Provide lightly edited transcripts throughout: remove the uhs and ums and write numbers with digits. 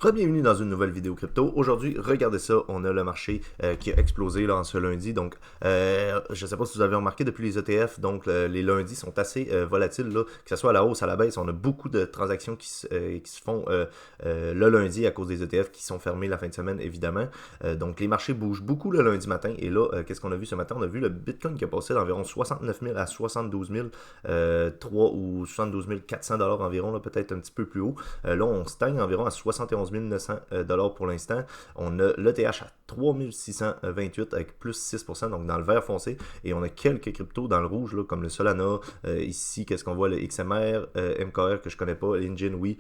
Re-bienvenue dans une nouvelle vidéo crypto. Aujourd'hui, regardez ça, on a le marché qui a explosé là, en ce lundi. Donc, je ne sais pas si vous avez remarqué depuis les ETF, donc les lundis sont assez volatiles, là, que ce soit à la hausse, à la baisse. On a beaucoup de transactions qui se font le lundi à cause des ETF qui sont fermés la fin de semaine, évidemment. Donc, les marchés bougent beaucoup le lundi matin. Et là, qu'est-ce qu'on a vu ce matin? On a vu le Bitcoin qui a passé d'environ 69 000 à 72 000, 3 ou 72 400 $ environ, peut-être un petit peu plus haut. Là, on stagne environ à 71 900 $ pour l'instant. On a l'ETH à 3628 avec plus 6%, donc dans le vert foncé. Et on a quelques cryptos dans le rouge, là, comme le Solana. Ici, qu'est-ce qu'on voit? Le XMR, MKR que je connais pas, l'Engine, oui.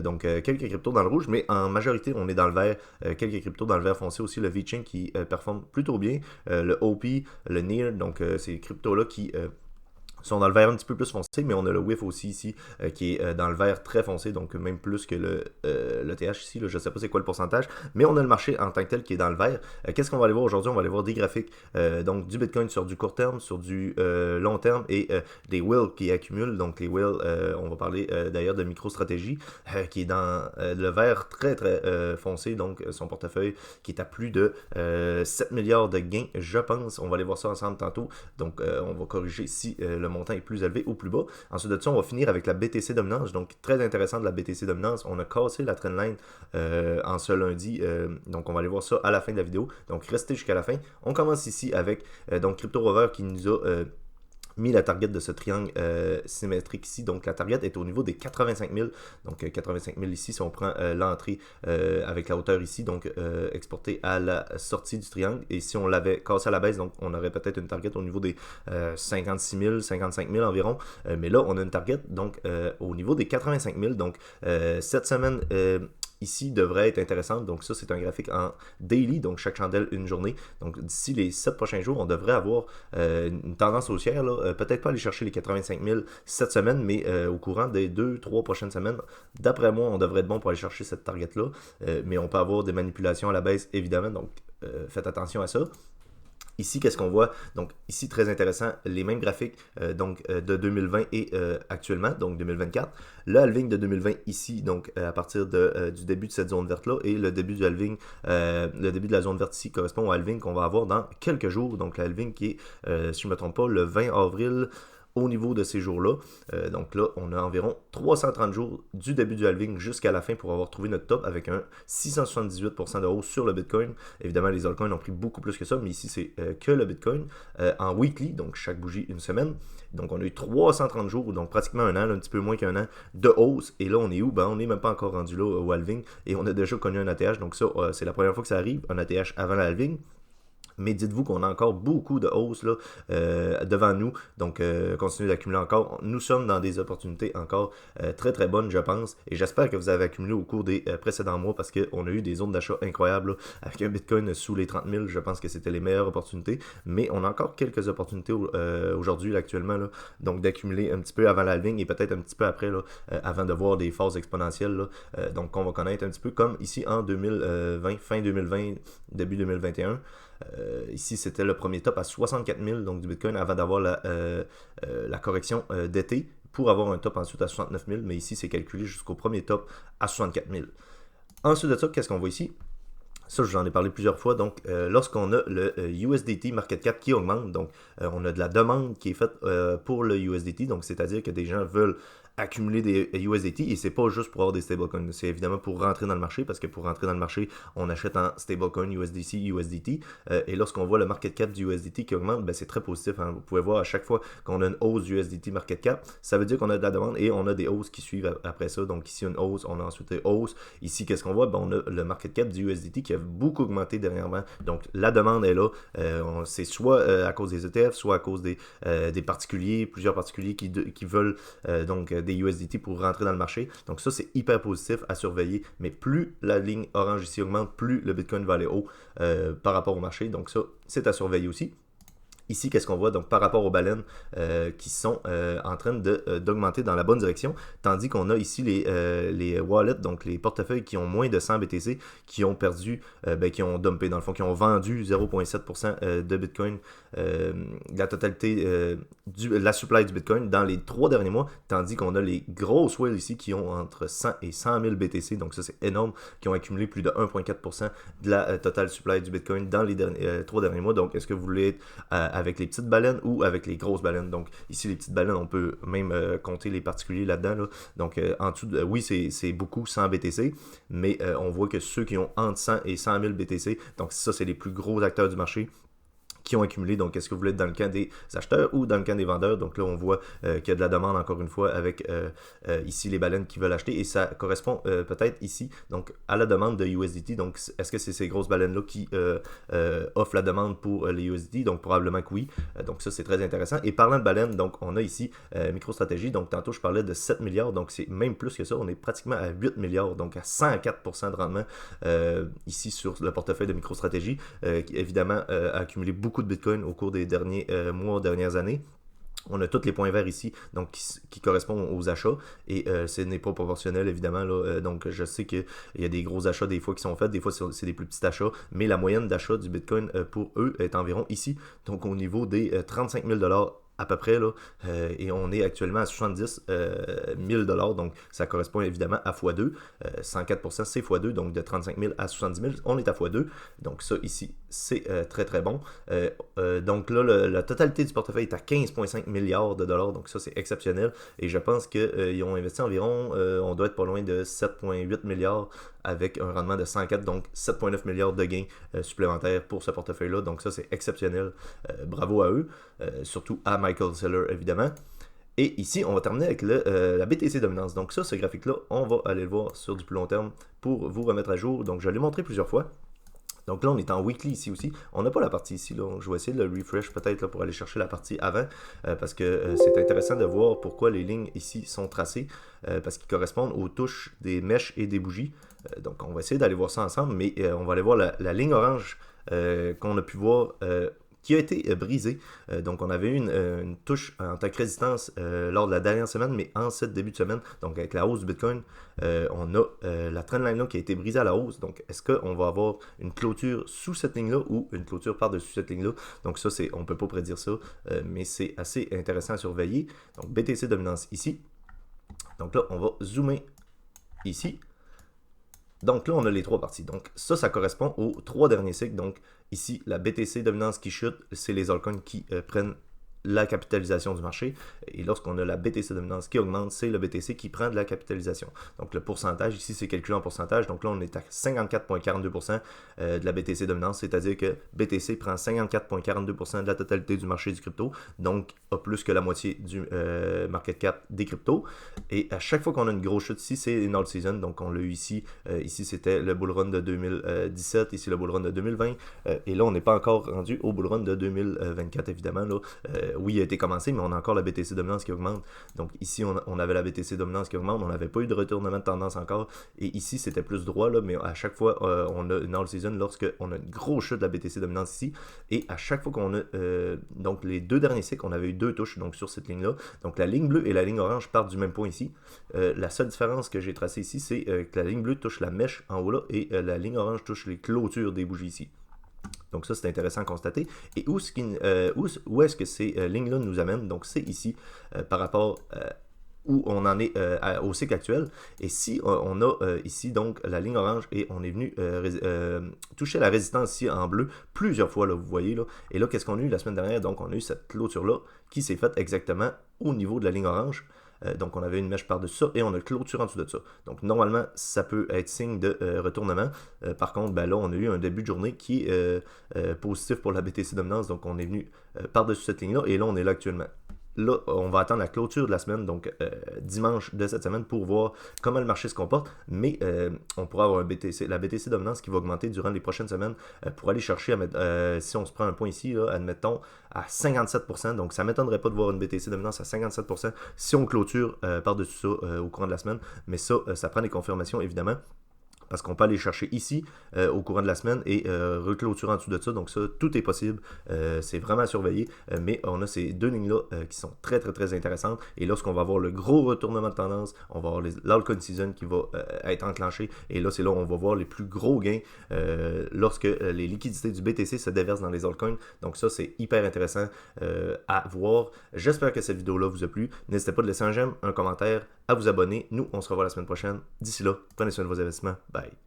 Donc, quelques cryptos dans le rouge, mais en majorité, on est dans le vert. Quelques cryptos dans le vert foncé aussi. Le VeChain qui performe plutôt bien. Le OP, le NEAR, donc ces cryptos-là qui sont dans le vert un petit peu plus foncé, mais on a le WIF aussi ici qui est dans le vert très foncé, donc même plus que le TH ici, là, je ne sais pas c'est quoi le pourcentage, mais on a le marché en tant que tel qui est dans le vert. Qu'est-ce qu'on va aller voir aujourd'hui? On va aller voir des graphiques donc du Bitcoin sur du court terme, sur du long terme et des whales qui accumulent. Donc les whales, on va parler d'ailleurs de MicroStrategy qui est dans le vert très très foncé, donc son portefeuille qui est à plus de 7 milliards de gains, je pense. On va aller voir ça ensemble tantôt, donc on va corriger si le montant est plus élevé ou plus bas. Ensuite de ça, on va finir avec la BTC dominance. Donc, très intéressant de la BTC dominance. On a cassé la trendline en ce lundi. Donc, on va aller voir ça à la fin de la vidéo. Donc, restez jusqu'à la fin. On commence ici avec donc Crypto Rover qui nous a mis la target de ce triangle symétrique ici. Donc la target est au niveau des 85 000. Donc 85 000 ici, si on prend l'entrée avec la hauteur ici, donc exportée à la sortie du triangle. Et si on l'avait cassé à la baisse, donc on aurait peut-être une target au niveau des 56 000, 55 000 environ. Mais là, on a une target donc au niveau des 85 000. Donc cette semaine ici devrait être intéressante. Donc ça, c'est un graphique en daily, donc chaque chandelle une journée. Donc d'ici les 7 prochains jours, on devrait avoir une tendance haussière. Peut-être pas aller chercher les 85 000 cette semaine, mais au courant des 2-3 prochaines semaines, d'après moi, on devrait être bon pour aller chercher cette target-là. Mais on peut avoir des manipulations à la baisse, évidemment, donc faites attention à ça. Ici, qu'est-ce qu'on voit? Donc, ici, très intéressant, les mêmes graphiques de 2020 et actuellement, donc 2024. Le halving de 2020 ici, donc à partir du début de cette zone verte-là, et le début du halving, le début de la zone verte ici correspond au halving qu'on va avoir dans quelques jours. Donc, le halving qui est, si je ne me trompe pas, le 20 avril au niveau de ces jours-là. Donc là, on a environ 330 jours du début du halving jusqu'à la fin pour avoir trouvé notre top avec un 678% de hausse sur le Bitcoin. Évidemment, les altcoins ont pris beaucoup plus que ça, mais ici, c'est que le Bitcoin en weekly, donc chaque bougie une semaine. Donc, on a eu 330 jours, donc pratiquement un an, un petit peu moins qu'un an de hausse. Et là, on est où? Ben, on n'est même pas encore rendu là au halving et on a déjà connu un ATH. Donc ça, c'est la première fois que ça arrive, un ATH avant le halving. Mais dites-vous qu'on a encore beaucoup de hausses là, devant nous. Donc, continuez d'accumuler encore. Nous sommes dans des opportunités encore très très bonnes, je pense. Et j'espère que vous avez accumulé au cours des précédents mois parce qu'on a eu des zones d'achat incroyables là, avec un Bitcoin sous les 30 000. Je pense que c'était les meilleures opportunités. Mais on a encore quelques opportunités aujourd'hui, là, actuellement. Là, donc, d'accumuler un petit peu avant la ligne et peut-être un petit peu après, là, avant de voir des phases exponentielles. Là, donc, on va connaître un petit peu comme ici en 2020, fin 2020, début 2021. Ici, c'était le premier top à 64 000 donc du Bitcoin avant d'avoir la correction d'été pour avoir un top ensuite à 69 000. Mais ici, c'est calculé jusqu'au premier top à 64 000. Ensuite de ça, qu'est-ce qu'on voit ici? Ça, j'en ai parlé plusieurs fois. Donc, lorsqu'on a le USDT market cap qui augmente, donc on a de la demande qui est faite pour le USDT. Donc, c'est-à-dire que des gens veulent accumuler des USDT et c'est pas juste pour avoir des stablecoins. C'est évidemment pour rentrer dans le marché parce que pour rentrer dans le marché, on achète en stablecoin USDC, USDT. Et lorsqu'on voit le market cap du USDT qui augmente, ben, c'est très positif. Hein. Vous pouvez voir à chaque fois qu'on a une hausse du USDT market cap, ça veut dire qu'on a de la demande et on a des hausses qui suivent après ça. Donc ici, une hausse, on a ensuite une hausse. Ici, qu'est-ce qu'on voit? Ben, on a le market cap du USDT qui a beaucoup augmenté dernièrement. Donc la demande est là. C'est soit à cause des ETF, soit à cause des particuliers, plusieurs particuliers qui veulent donc des USDT pour rentrer dans le marché. Donc ça, c'est hyper positif à surveiller. Mais plus la ligne orange ici augmente, plus le Bitcoin va aller haut par rapport au marché. Donc ça, c'est à surveiller aussi. Ici, qu'est-ce qu'on voit? Donc, par rapport aux baleines qui sont en train d'augmenter dans la bonne direction, tandis qu'on a ici les wallets, donc les portefeuilles qui ont moins de 100 BTC, qui ont perdu, qui ont dumpé, dans le fond, qui ont vendu 0,7% de Bitcoin, la totalité de la supply du Bitcoin dans les 3 derniers mois, tandis qu'on a les grosses whales ici qui ont entre 100 et 100 000 BTC, donc ça c'est énorme, qui ont accumulé plus de 1,4% de la totale supply du Bitcoin dans les 3 derniers mois. Donc, est-ce que vous voulez être avec les petites baleines ou avec les grosses baleines? Donc, ici, les petites baleines, on peut même compter les particuliers là-dedans. Là. Donc, en dessous, oui, c'est beaucoup 100 BTC, mais on voit que ceux qui ont entre 100 et 100 000 BTC, donc ça, c'est les plus gros acteurs du marché qui ont accumulé. Donc, est-ce que vous voulez être dans le camp des acheteurs ou dans le camp des vendeurs? Donc là, on voit qu'il y a de la demande, encore une fois, avec ici les baleines qui veulent acheter. Et ça correspond peut-être ici donc à la demande de USDT. Donc, est-ce que c'est ces grosses baleines-là qui offrent la demande pour les USDT? Donc, probablement que oui. Donc, ça, c'est très intéressant. Et parlant de baleines, donc, on a ici MicroStrategy. Donc, tantôt, je parlais de 7 milliards. Donc, c'est même plus que ça. On est pratiquement à 8 milliards. Donc, à 104% de rendement ici sur le portefeuille de MicroStrategy, qui, évidemment, a accumulé beaucoup de Bitcoin au cours des derniers mois, dernières années. On a tous les points verts ici, donc qui correspondent aux achats, et ce n'est pas proportionnel évidemment. Là, donc je sais qu'il y a des gros achats des fois qui sont faits, des fois c'est des plus petits achats, mais la moyenne d'achat du Bitcoin pour eux est environ ici, donc au niveau des 35 000 à peu près, là, et on est actuellement à 70 000 donc ça correspond évidemment à x2, 104% c'est x2, donc de 35 000 à 70 000, on est à x2, donc ça ici c'est très très bon. Donc là, la totalité du portefeuille est à 15,5 milliards de dollars, donc ça c'est exceptionnel, et je pense qu'ils ont investi environ, on doit être pas loin de 7,8 milliards avec un rendement de 104, donc 7,9 milliards de gains supplémentaires pour ce portefeuille-là, donc ça c'est exceptionnel, bravo à eux, surtout à Michael Saylor évidemment. Et ici, on va terminer avec la BTC dominance. Donc ça, ce graphique-là, on va aller le voir sur du plus long terme pour vous remettre à jour. Donc je l'ai montré plusieurs fois. Donc là, on est en weekly ici aussi. On n'a pas la partie ici. Là. Je vais essayer de le refresh peut-être là, pour aller chercher la partie avant. Parce que c'est intéressant de voir pourquoi les lignes ici sont tracées. Parce qu'ils correspondent aux touches des mèches et des bougies. Donc on va essayer d'aller voir ça ensemble. Mais on va aller voir la ligne orange qu'on a pu voir qui a été brisé. Donc, on avait eu une touche en tant que résistance lors de la dernière semaine, mais en cette début de semaine, donc avec la hausse du Bitcoin, on a la trendline là qui a été brisée à la hausse. Donc, est-ce qu'on va avoir une clôture sous cette ligne-là ou une clôture par-dessus cette ligne-là? Donc, ça, on ne peut pas prédire ça, mais c'est assez intéressant à surveiller. Donc, BTC dominance ici. Donc là, on va zoomer ici. Donc là, on a les trois parties. Donc ça correspond aux 3 derniers cycles. Donc ici, la BTC dominance qui chute, c'est les altcoins qui prennent la capitalisation du marché. Et lorsqu'on a la BTC dominance qui augmente, c'est le BTC qui prend de la capitalisation. Donc le pourcentage, ici c'est calculé en pourcentage. Donc là on est à 54,42% de la BTC dominance, c'est-à-dire que BTC prend 54,42% de la totalité du marché du crypto, donc a plus que la moitié du market cap des cryptos. Et à chaque fois qu'on a une grosse chute ici, c'est une alt season. Donc on l'a eu ici. Ici c'était le bull run de 2017, ici le bull run de 2020. Et là on n'est pas encore rendu au bull run de 2024 évidemment. Là, oui, il a été commencé, mais on a encore la BTC dominance qui augmente. Donc ici, on avait la BTC dominance qui augmente. On n'avait pas eu de retournement de tendance encore. Et ici, c'était plus droit, là, mais à chaque fois, on a une all season lorsqu'on a une grosse chute de la BTC dominance ici. Et à chaque fois qu'on a, donc les 2 derniers cycles, on avait eu 2 touches donc, sur cette ligne-là. Donc la ligne bleue et la ligne orange partent du même point ici. La seule différence que j'ai tracée ici, c'est que la ligne bleue touche la mèche en haut là et la ligne orange touche les clôtures des bougies ici. Donc ça, c'est intéressant à constater. Et où est-ce que ces lignes-là nous amènent? Donc c'est ici, par rapport où on en est au cycle actuel. Et si on a ici donc la ligne orange et on est venu toucher la résistance ici en bleu plusieurs fois, là, vous voyez. Là. Et là, qu'est-ce qu'on a eu la semaine dernière? Donc on a eu cette clôture-là qui s'est faite exactement au niveau de la ligne orange. Donc, on avait une mèche par-dessus ça et on a clôture en dessous de ça. Donc, normalement, ça peut être signe de retournement. Par contre, ben là, on a eu un début de journée qui est positif pour la BTC dominance. Donc, on est venu par-dessus cette ligne-là et là, on est là actuellement. Là, on va attendre la clôture de la semaine, donc dimanche de cette semaine, pour voir comment le marché se comporte. Mais on pourra avoir la BTC dominance qui va augmenter durant les prochaines semaines pour aller chercher, si on se prend un point ici, là, admettons, à 57%. Donc, ça ne m'étonnerait pas de voir une BTC dominance à 57% si on clôture par-dessus ça au courant de la semaine. Mais ça prend des confirmations, évidemment. parce qu'on peut aller chercher ici au courant de la semaine et reclôturer en dessous de ça. Donc ça, tout est possible. C'est vraiment à surveiller. Mais on a ces deux lignes-là qui sont très, très, très intéressantes. Et lorsqu'on va avoir le gros retournement de tendance, on va avoir l'altcoin season qui va être enclenché. Et là, c'est là où on va voir les plus gros gains lorsque les liquidités du BTC se déversent dans les altcoins. Donc ça, c'est hyper intéressant à voir. J'espère que cette vidéo-là vous a plu. N'hésitez pas de laisser un j'aime, un commentaire, à vous abonner. Nous, on se revoit la semaine prochaine. D'ici là, prenez soin de vos investissements. Bye.